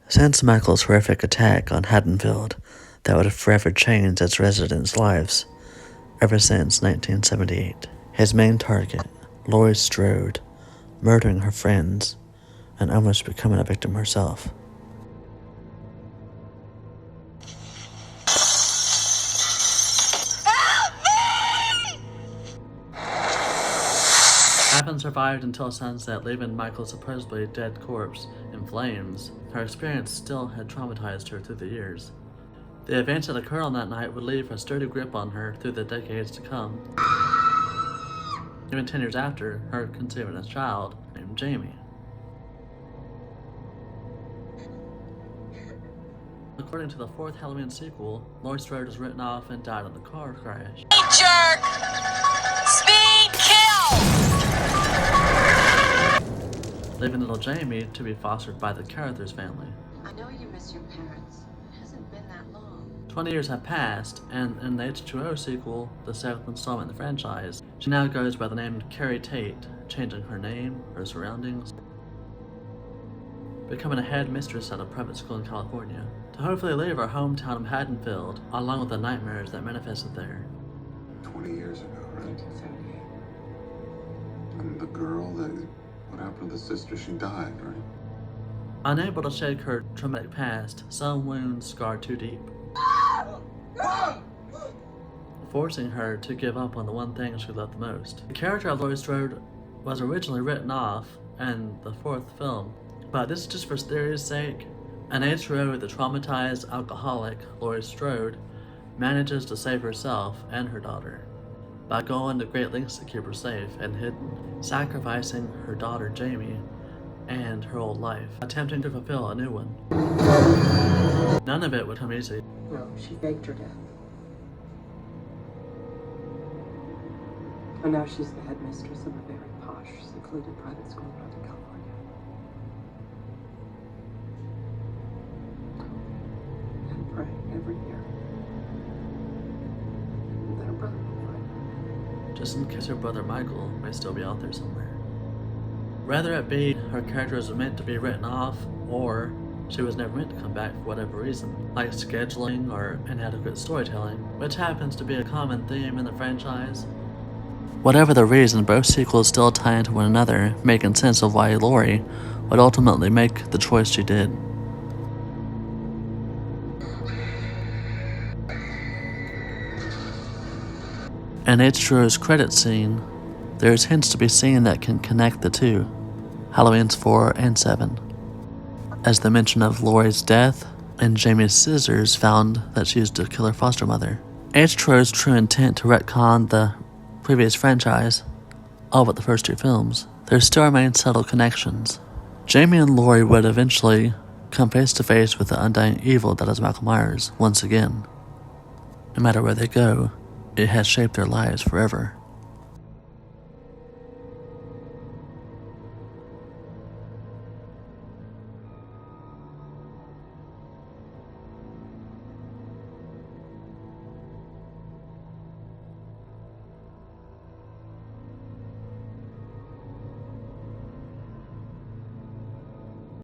Since Michael's horrific attack on Haddonfield that would have forever changed its residents' lives ever since 1978, his main target, Laurie Strode, murdering her friends and almost becoming a victim herself. Havent survived until sunset, leaving Michael's supposedly dead corpse in flames. Her experience still had traumatized her through the years. The events that occurred on that night would leave a sturdy grip on her through the decades to come. Even 10 years after, her conceiving a child named Jamie. According to the fourth Halloween sequel, Laurie Strode was written off and died in a car crash. Speed jerk! Speed kill! Leaving little Jamie to be fostered by the Carruthers family. I know you miss your parents. It hasn't been that long. 20 years have passed, and in the H20 sequel, the 7th installment in the franchise, she now goes by the name Carrie Tate, changing her name, her surroundings, becoming a head mistress at a private school in California, to hopefully leave her hometown of Haddonfield, along with the nightmares that manifested there. 20 years ago, right? 1978. And the girl what happened to the sister? She died, right? Unable to shake her traumatic past, some wounds scarred too deep, forcing her to give up on the one thing she loved the most. The character of Laurie Strode was originally written off in the 4th film, but this is just for theory's sake. An H20, the traumatized alcoholic Laurie Strode manages to save herself and her daughter by going to great lengths to keep her safe and hidden, sacrificing her daughter Jamie and her old life, attempting to fulfill a new one. None of it would come easy. No, she faked her death. And now she's the headmistress of a very posh, secluded private school in Northern California. And pray every year that her brother will find her. Just in case her brother Michael may still be out there somewhere. Whether it be her character was meant to be written off, or she was never meant to come back for whatever reason, like scheduling or inadequate storytelling, which happens to be a common theme in the franchise. Whatever the reason, both sequels still tie into one another, making sense of why Laurie would ultimately make the choice she did. In H20's credit scene, there's hints to be seen that can connect the two, Halloween's 4 and 7, as the mention of Laurie's death and Jamie's scissors found that she used to kill her foster mother. H20's true intent to retcon the previous franchise, all but the first 2 films, there still remain subtle connections. Jamie and Laurie would eventually come face to face with the undying evil that is Michael Myers once again. No matter where they go, it has shaped their lives forever.